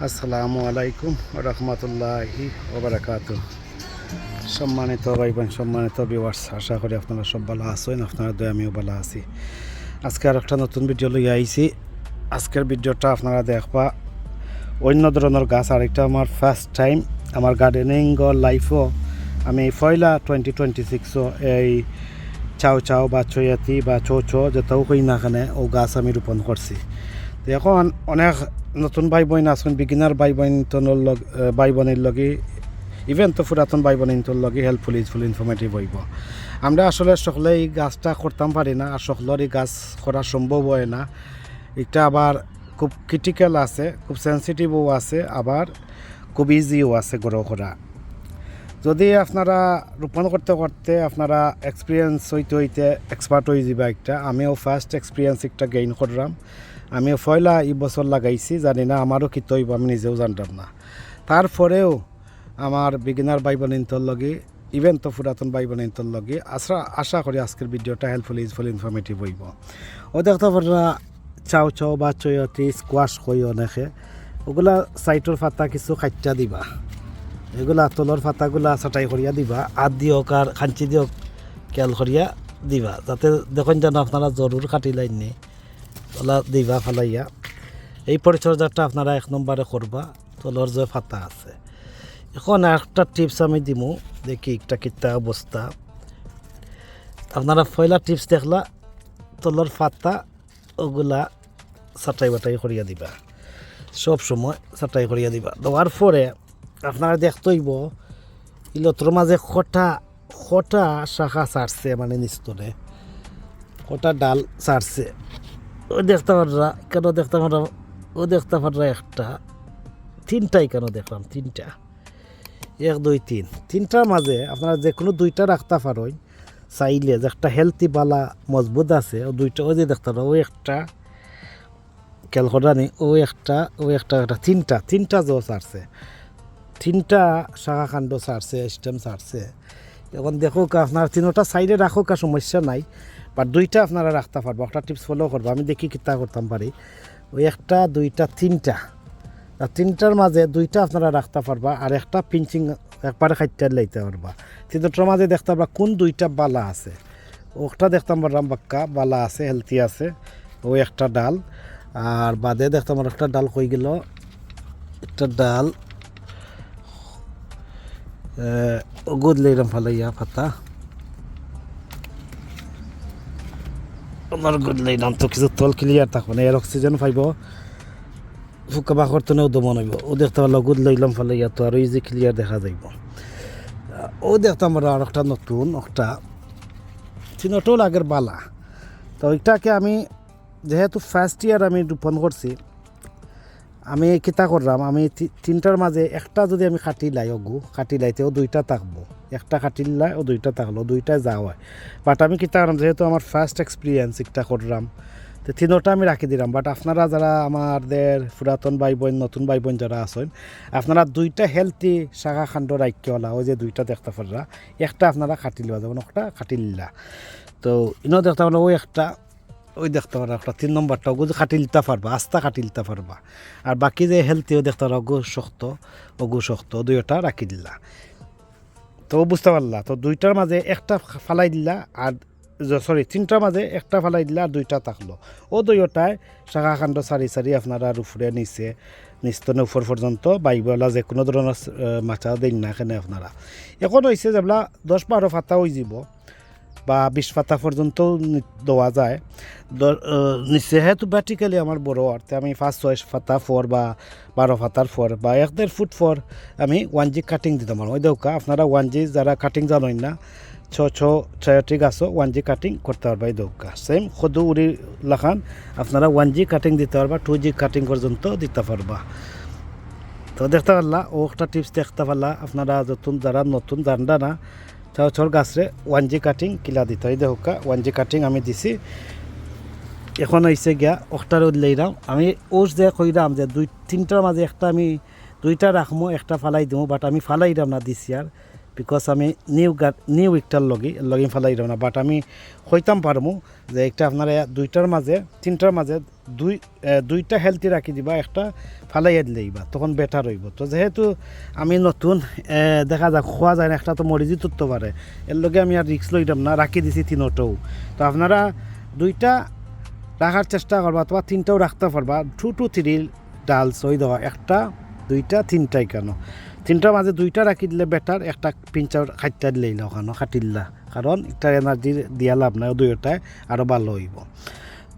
আসসালামু আলাইকুম রহমতুল্লাহি ওবারাকাতুহ। সম্মানিত ভাই বোন, সম্মানিত ভিউয়ার্স, আশা করি আপনারা সব ভালো আছেন। আপনারা দয়া আমিও ভালো আছি। আজকে আর একটা নতুন ভিডিও লইয়া আইছি। আজকের ভিডিওটা আপনারা দেখবা অন্য ধরনের গাছ। আরেকটা আমার ফার্স্ট টাইম আমার গার্ডেনিং লাইফও আমি পয়লা 2026 এই চাও বা চয়াতি বা চো যেটাও কই না কেন ও গাছ আমি রোপণ করছি। তো এখন অনেক নতুন ভাই বোন আছেন, বিগিনার ভাই বোনের লগে ইভেন তো পুরাতন ভাই বোনের লগে হেল্পফুল ইউজফুল ইনফরমেটিভ হইব। আমরা আসলে সকলে এই গাছটা করতাম পারি না, আর সকলের এই গাছ করা সম্ভব হয় না। এটা আবার খুব ক্রিটিক্যাল আছে, খুব সেন্সিটিভও আছে, আবার খুব ইজিও আছে গ্রো করা। যদি আপনারা রোপণ করতে করতে আপনারা এক্সপিরিয়েন্স হইতে এক্সপার্ট হয়ে যাবা একটা। আমিও ফার্স্ট এক্সপিরিয়েন্স একটা গেইন করলাম। আমিও পয়লা এই বছর লাগাইছি, জানি না আমারও কী হইব, আমি নিজেও জানতাম না। তারপরেও আমার বিগিনার ভাই বোনের লগে ইভেন তো পুরাতন ভাই বোনের লগে আশা করি আজকের ভিডিওটা হেল্পফুল ইউজফুল ইনফরমেটিভ হইব। ও দেখতে পারা চাও বা চয়তি স্কোয়াশ কই অনেকে, ওগুলা সাইটর পাতা কিছু খাইটা দিবা, এগুলা তলর পাতাগুলা ছাটাই করিয়া দিবা, আদ দিয়ক আর খাঞ্চি দিয়ক কেল করিয়া দিবা, যাতে দেখুন যেন আপনারা জরুর কাটি লাইননি ওলা দিবা ফালাইয়া। এই পরিচর্যাটা আপনারা এক নম্বরে করবা তলর যে পাতা আছে। এখন একটা টিপস আমি দিমু, দেখি একটা কিতা অবস্থা। আপনারা পয়লা টিপস দেখলা, তলর পাতা ওগুলা ছাটাই বাটাই করিয়া দিবা, সব সময় ছাটাই করিয়া দিবা। দেওয়ার পরে আপনারা দেখতে হইব ইলতর মাঝে খটা শাখা ছাড়ছে, মানে নিস্তরে খটা ডাল ছাড়ছে। ও দেখতে পাররা কেন, দেখতে পাররা ও দেখতে পাররা একটা তিনটাই কেন দেখলাম, তিনটা, 1 2 3 তিনটার মাঝে আপনারা যে কোনো দুইটা রাখতে পারেন চাইলে, যে একটা হেলথি বালা মজবুত আছে। ও দুইটা ওই যে দেখতে পারো, ও একটা ক্যালকটানি, ও একটা তিনটা জো ছাড়ছে, তিনটা শাখা কাণ্ড ছাড়ছে, স্টেম ছাড়ছে। এখন দেখো আপনার তিনটা সাইডে রাখো, সমস্যা নাই, বা দুইটা আপনারা রাখতে পারবো। একটা টিপস ফলো করবো, আমি দেখি কিতা করতাম পারি। ওই একটা দুইটা তিনটার মাঝে দুইটা আপনারা রাখতে পারবা, আর একটা পিঞ্চিং একবারে খাইতে লাইতে পারবা। তিনটার মাঝে দেখতে পারবা কোন দুইটা বালা আছে, ওটা দেখতাম পারলাম বাক্কা বালা আছে, হেলথি আছে, ওই একটা ডাল। আর বাদে দেখতাম আর একটা ডাল কই গেল, একটা ডাল গুদ লইলাম ফালাইয়া পাতা, আমার গুদ লইলাম তো কিছু তল ক্লিয়ার থাকবো না, এর অক্সিজেন পাইব, ফুকা বাখর তো নেও দমন হইব। ও দেখতে পারলো গুদ লইলাম ফালাইয়া, তো আরো ইজি ক্লিয়ার দেখা যাইব। ও দেখতাম আর একটা নতুন একটা তিনটাও লাগের বালা। তো ওইটাকে আমি যেহেতু ফার্স্ট ইয়ার আমি রোপণ করছি, আমি কিতা করলাম, আমি তিনটার মাঝে একটা যদি আমি কাটিলাইতে ও দুইটা থাকবো, একটা কাটিলাই ও দুইটা থাকলো, দুইটাই যাওয়া হয়। বাট আমি কিতা করলাম, যেহেতু আমার ফার্স্ট এক্সপিরিয়েন্স একটা করলাম, তো তিনটা আমি রাখি দিলাম। বাট আপনারা যারা আমাদের পুরাতন ভাই বোন, নতুন ভাই বোন যারা আছেন, আপনারা দুইটা হেলথি শাখা খাণ্ড রাখিওয়ালা, ওই যে দুইটা দেখতে পাররা, একটা আপনারা কাটি লওয়া যেমন একটা কাটি লিলা। তো ইনও দেখতে পারলো ওই একটা, ওই দেখতে পারো একটা 3 নম্বরটা ওগু কাটি লিতে পারবা, আস্তা কাটি লিতে পারবা। আর বাকি যে হেলথিও দেখতে পারো ওগু শক্ত দুইটা রাখি দিলা। তো বুঝতে পারলা, তো দুইটার মাঝে একটা ফালাই দিলা, আর তিনটার মাঝে একটা ফালাই দিলা, আর দুইটা থাকলো। ও দুইটায় শাখা কাণ্ড সারি আপনারা উপরে নিস্তনে উপর পর্যন্ত বাইবলা যে কোনো ধরনের মাছা দিন না এখানে আপনারা। এখন হয়েছে যেগুলা 10-12 পাতা হয়ে যাব বা 20 পাতা পর্যন্ত দেওয়া যায়। যেহেতু ভার্টিক্যালি আমার বড় অর্থে আমি 5-6 পাতা ফর বা 12 পাতার ফর বা 1-1.5 ফুট ফর আমি 1G কাটিং দিতে পারবো। ওই দেখা আপনারা 1G যারা কাটিং জানেন না, ছয়টি গাছও 1G কাটিং করতে পারবা। এই দেখা সেম সদু উড়ি লাখান আপনারা 1G কাটিং দিতে পারবা, 2G কাটিং পর্যন্ত দিতে পারবা। তো দেখতে পারলা, ও একটা টিপস দেখতে পারলা আপনারা, যারা নতুন জানডা না, চাওর গাছরে 1G কাটিং কিলা দিতে হয়। দেখা 1G কাটিং আমি দিছি। এখন হয়েছে গিয়া ওটার লইলাম আমি, ওষ যে কইলাম যে 2-3টার মাঝে একটা আমি দুইটা রাখবো, একটা ফালাই দিব, বাট আমি ফালাইলাম না দিছি, আর বিকজ আমি নিউ একটার লগি ফেলাই দেব না, বাট আমি হইতাম পারমু যে একটা আপনার 2টার মাঝে 3টার মাঝে দুইটা হেলদি রাখি দিবা, একটা ফালাইয়া দিলেইবা, তখন বেটার হইব। তো যেহেতু আমি নতুন দেখা যাক খোয়া যায় না, একটা তো মরিজি তুলতে পারে, এর লগে আমি আর রিক্স লইতাম না, রাখি দিছি 3টাও। তো আপনারা 2টা রাখার চেষ্টা করবা, অথবা 3টাও রাখতে পারবা। 2 to 3 ডালস ওই দেওয়া, 1টা 2টা 3টাই কেন 3টার মাঝে 2টা রাখি দিলে বেটার, একটা পিঞ্চার খাইটা দিলেই না ওখানে খাটিল্লা, কারণ একটা এনার্জি দিয়া লাভ নাই, 2টায় আরও ভালো হইব।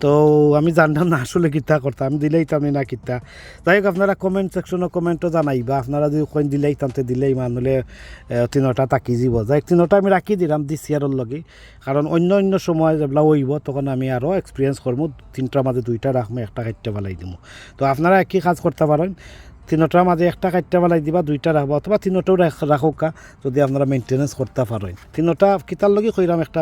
তো আমি জানতাম না আসলে কিতা করতাম, আমি দিলেইতাম না কিতা। যাই হোক আপনারা কমেন্ট সেকশনে কমেন্টও জানাইবা, আপনারা যদি কইন দিলেইতাম তো দিলেই মানলে 3টা তাকি যাব। যাই 3টা আমি রাখি দিলাম দিছি আর লগে, কারণ অন্য সময় যেগুলা হইব তখন আমি আরও এক্সপিরিয়েন্স করবো, 3টার মাঝে 2টা রাখবো, একটা কাটতে পেলাই দিব। তো আপনারা একই কাজ করতে পারেন, 3টার মাঝে একটা কাটতে পেলাই দিবা, 2টা রাখবা, অথবা 3টাও রাখোকা যদি আপনারা মেনটেনেন্স করতে পারেন। 3টা কিতার লগে কইরাম, একটা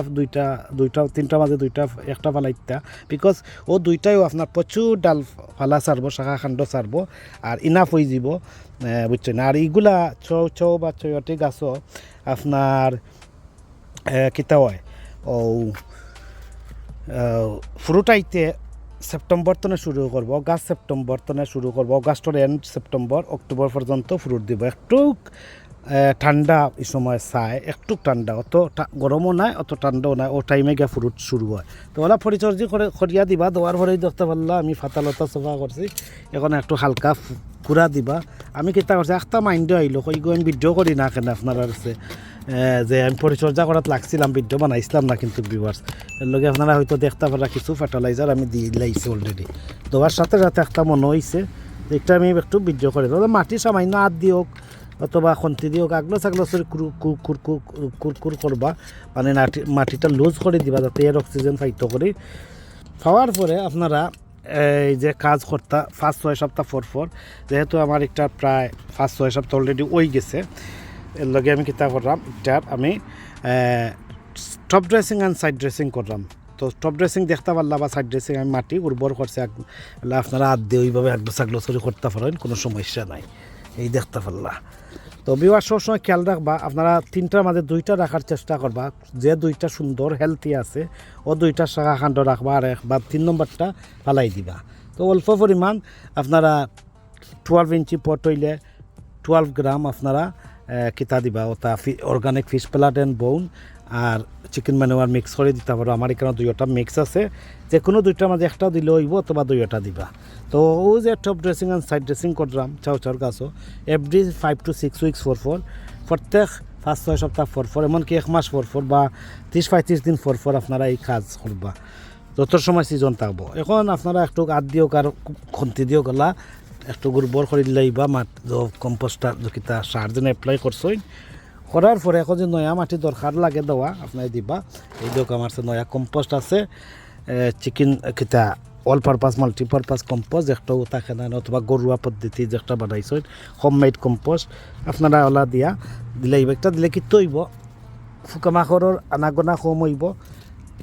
3টার মাঝে 2টা একটা ফালাইতা, বিকজ ও 2টাইও আপনার প্রচুর ডাল ফালা ছাড়বো, শাখা খান্ড ছাড়বো, আর ইনাফ হয়ে যাব, বুঝছেন। আর এইগুলা চৌ বা চয়টি গাছও আপনার কিতা হয়, ও ফ্রুট আইতে সেপ্টেম্বর তনে শুরু করবো, অগাস্ট সেপ্টেম্বর তনে শুরু করবো, অগাস্টের এন্ড সেপ্টেম্বর অক্টোবর পর্যন্ত ফ্রুট দিব। একটু ঠান্ডা এই সময় চায়, একটু ঠান্ডা, অত গরমও নাই অত ঠান্ডাও নাই, ও টাইমে গিয়ে ফ্রুট শুরু হয়। তো ওরা পরিচর্যা করিয়া দিবা, দেওয়ার পরেই দেখতে পারলা আমি ফাতালতা সফা করছি, এখন একটু হালকা কুড়া দিবা। আমি কিতা করছি, একটা মাইন্ডে আইলো কই আমি ভিডিও করি না কেন আপনারা আছে যে আমি পরিচর্যা করাত লাগছিলাম, ভিডিও বানাইছিলাম না, কিন্তু ভিউয়ার্স এর লগে আপনারা হয়তো দেখতে পারা কিছু ফার্টিলাইজার আমি দিয়ে লাইছি অলরেডি। দেওয়ার সাথে সাথে একটা মনে হয়েছে যে এটা আমি একটু ভিডিও করে দেবো, মাটি সামান্য হাত দিওক অথবা খন্তি দিওক, আগলো ছাগলো কুরকুর করবা, মানে মাটিটা লুজ করে দিবা যাতে এর অক্সিজেন ফাইতো করি। পাওয়ার পরে আপনারা এই যে কাজ করতা 5-6 সপ্তাহ পর, যেহেতু আমার একটা প্রায় 5-6 সপ্তাহ অলরেডি ওই গেছে, এর লগে আমি কিতা করলাম, এটার আমি top dressing and side dressing করলাম। তো টপ ড্রেসিং দেখতে পারলাম বা সাইড ড্রেসিং আমি মাটি উর্বর করছে, আপনারা হাত দিয়ে ওইভাবে একদম ছাগলো চুরি করতে পারেন, কোনো সমস্যা নাই, এই দেখতে পারলা। তো বিবাহ সবসময় খেয়াল রাখবা, আপনারা 3টার মাঝে 2টা রাখার চেষ্টা করবা, যে 2টা সুন্দর হেলথি আছে ও 2টা শাখা খান্ড রাখবা, আর একবার 3 নম্বরটা ফালাই দিবা। তো অল্প পরিমাণ আপনারা 12 ইঞ্চি পট হইলে 12 গ্রাম আপনারা কিতা দিবা, ওটা অর্গানিক ফিশ প্যালাট অ্যান্ড বোন আর চিকেন ম্যানুয়ার মিক্স করে দিতে পারো। আমার এখানে 2টা মিক্স আছে, যে কোনো 2টার মাঝে একটা দিলে হইব, অথবা 2টা দিবা। তো ও যে top dressing and side dressing করলাম চাউর গাছও এভরি 5 to 6 উইকস পর, প্রত্যেক 5-6 সপ্তাহ পর, এমনকি 1 মাস পর বা 30-35 দিন পর আপনারা এই কাজ করবা, যত সময় সিজন থাকবো। এখন আপনারা একটু হাত দিও আর খন্তি দিও গলা একটু উর্বর করে দিলেই বা কম্পোস্টার যেটা সার দিন এপ্লাই করছই, করার পরে এখন যে নয়া মাটি দরকার লাগে দেওয়া আপনার দিবা। এই দেখো আমার নয়া কম্পোস্ট আছে, চিকেন কিতা অল পারপাস মাল্টিপারপাস কম্পোস্ট একটাও থাকে না, অথবা ঘরোয়া পদ্ধতি যেটা বানাইছেন হোমমেড কম্পোস্ট, আপনারা ওলা দিয়া দিলে একটা দিলে কি তৈব ফুকামাখৰৰ আনাগোনা কম হইব,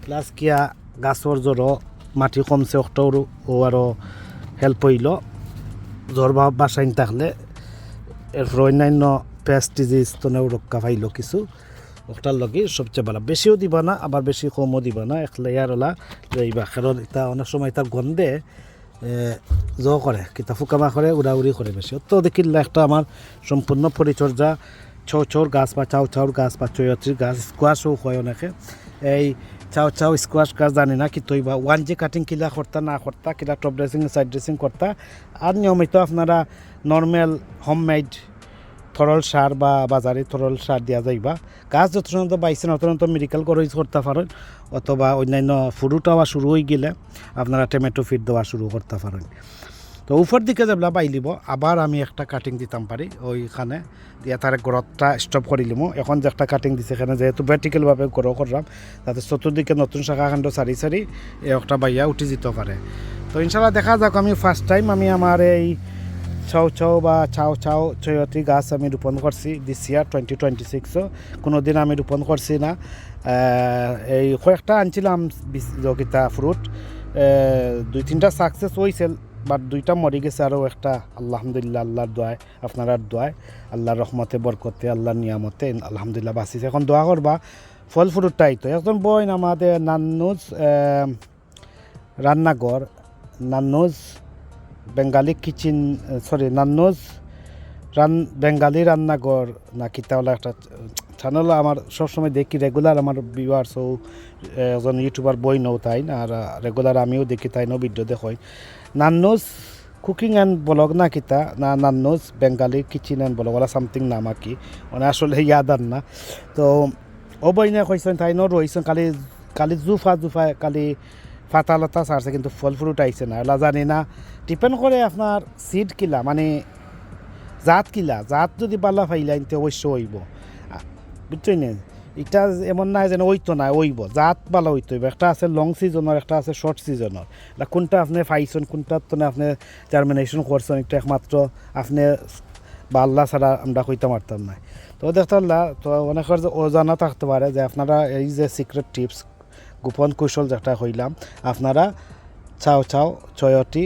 প্লাস কিয়া গাছর জ্বরও মাটি কমছে একটাও ও আরও হেল্প হইল, জ্বর বা বাসাইন থাকলে এরপর অন্যান্য পেস্ট ডিজিজ তনেও রক্ষা পাইল কিছু, ওটার লগে সবচেয়ে ভালো। বেশিও দিবা না আবার বেশি কমও দিবা না, এক লেয়ার ওলা লইবা, কারণ এটা অনেক সময় তার গন্ধে করে কিতা ফুকামা করে উড়াউড়ি করে বেশি। তো দেখিলে একটা আমার সম্পূর্ণ পরিচর্যা চৌর গাছ বা চাউর গাছ বা চয়ত্রীর গাছ, স্কোয়াশও হয় অনেকে, এই চাউ স্কোয়াশ গাছ জানি না কি তৈবা 1G কাটিং কিলা করতা না করতা, কিলা টপ ড্রেসিং সাইড ড্রেসিং করতা, আর নিয়মিত আপনারা নর্মাল হোমমেড তরল সার বা বাজারে তরল সার দেওয়া যাইবা। গাছ যত বাইছেন অতন্ত মেডিকেল করে করতে পারেন, অথবা অন্যান্য ফ্রুট হওয়া শুরু হয়ে গেলে আপনারা টমেটো ফিড দেওয়া শুরু করতে পারেন। তো উপর দিকে যেগুলা বাইলিব আবার আমি একটা কাটিং দিতাম পারি ওইখানে দিয়া, তার গড়তটা স্টপ করে লিমো। এখন যে একটা কাটিং দিছে এখানে যেহেতু ভার্টিক্যালভাবে গড় করলাম, তাতে চতুর্দিকে নতুন শাখা খান্ড সারি একটা বাইয়া উঠে যেতে পারে। তো ইনশাল্লাহ দেখা যাক, আমি ফার্স্ট টাইম আমি আমার এই চাউ চয়তি গাছ আমি রোপণ করছি দিস ইয়ার 2026, কোনো দিন আমি রোপণ করছি না। এই কয়েকটা আনছিলাম কিতা ফ্রুট, 2-3টা সাকসেস হয়েছে, বাট 2টা মরে গেছে, আরও একটা আলহামদুলিল্লাহ আল্লাহর দোয়ায়, আপনার দোয়ায়, আল্লাহর রহমতে বরকতে, আল্লাহর নিয়ামতে আলহামদুলিল্লাহ বাঁচিছে। এখন দোয়া করবা ফল ফ্রুটটাই তো একজন বইন আমাদের নান্নুজ রান্নাঘর, নান্নুজ বেঙ্গালি কিচেন, সরি নান্নুজ বেঙ্গালি রান্নাঘর না কি তাহলে একটা চ্যানেল আমার সবসময় দেখি রেগুলার, আমার ভিউয়ার্সও একজন ইউটিউবার বই নও তাই না, আর রেগুলার আমিও দেখি তাই নো ভিডিও দেখই। নান্নুজ কুকিং অ্যান্ড ব্লগ না কিতা না, Nannu's Bengali kitchen and blog ওলা সামথিং নাম আর কি, মানে আসলে ইয়াদ আর না। তো ও বইনে কইছেন তাই নো রইছেন কালি কালি জুফা কালি ফাতা লতা ছাড়ছে, কিন্তু ফল ফ্রুট আইছে না, এলা জানি না। ডিপেন্ড করে আপনার সিড কিলা, মানে জাত কিলা, জাত যদি বালা ফাইলা তো অবশ্য হইব, বুঝছই না। এটা এমন নাই যেন ওই তো নাই, ওইব জাত বালা হইতে হইব। একটা আছে লং সিজনের, একটা আছে শর্ট সিজনের। এটা কোনটা আপনি পাইছেন, কোনটা তো না আপনি জার্মিনেশন করছেন, এটা একমাত্র আপনি বা আল্লাহ ছাড়া আমরা কইতে পারতাম না। তো দেখতাম তো অনেকের যে অজানা থাকতে পারে যে আপনারা এই যে সিক্রেট টিপস, গোপন কৌশল যেটা হইলাম, আপনারা চাও চয়টি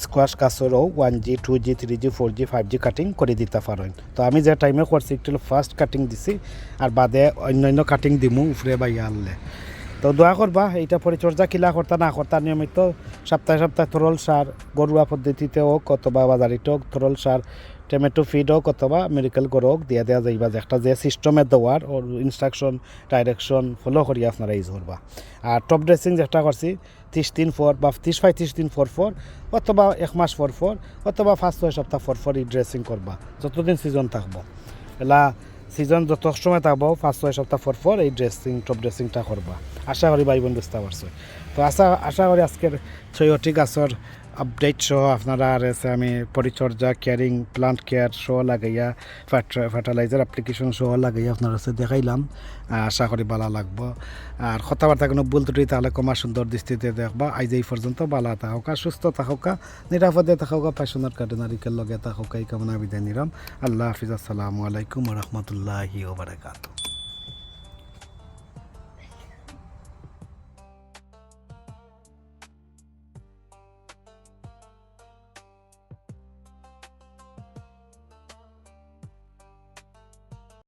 squash কাসরও 1G 2G 3G 4G 5G cutting করে দিতে পারেন। তো আমি যে টাইমে করছি একটু ফার্স্ট কাটিং দিছি, আর বাদে অন্যান্য কাটিং দিমু উফরে বাইয়া আনলে। তো দোয়া করবা এইটা পরিচর্যা কিলা করতা না করতা নিয়মিত সপ্তাহে তরল সার ঘরোয়া পদ্ধতিতে হোক অথবা বাজারিতে হোক, তরল সার টমেটো ফিড হোক অথবা মেডিকেল করে হোক দিয়ে দেওয়া যাইবা, যে একটা যে সিস্টেমে দেওয়ার ওর ইনস্ট্রাকশন ডাইরেকশন ফলো করি আপনারা ইউজ করবা। আর টপ ড্রেসিং যেটা করছি 30 দিন পর বা 35 দিন পর অথবা 1 মাস পর অথবা 5-6 সপ্তাহ পর এই ড্রেসিং করবা, যতদিন সিজন থাকবো। এলা সিজন যত সময় থাকবো 5-6 সপ্তাহ পর এই টপ ড্রেসিংটা করবা। আশা করি ভাই বোন বুঝতে পারছো। তো আশা করি আজকের ছয়টি গাছর আপডেট সহ আপনারা আর এসে আমি পরিচর্যা কেয়ারিং প্লান্ট কেয়ার সহ লাগাইয়া ফার্টিলাইজার অ্যাপ্লিকেশন সহ লাগাইয়া আপনার কাছে দেখাইলাম। আশা করি ভালো লাগবো। আর কথাবার্তা কোনো ভুল ত্রুটি তাহলে কমা সুন্দর দৃষ্টিতে দেখবা। আজ এই পর্যন্ত ভালো থাকা, সুস্থ থাকা, নিরাপদে থাকা, প্যাশনার কার্ডিনারিকের লগে থাকা, এই কামনা বিদায় নিলাম। আল্লাহ হাফিজ, আসসালামু আলাইকুম ওয়া রাহমাতুল্লাহি ওয়া বারাকাতুহু।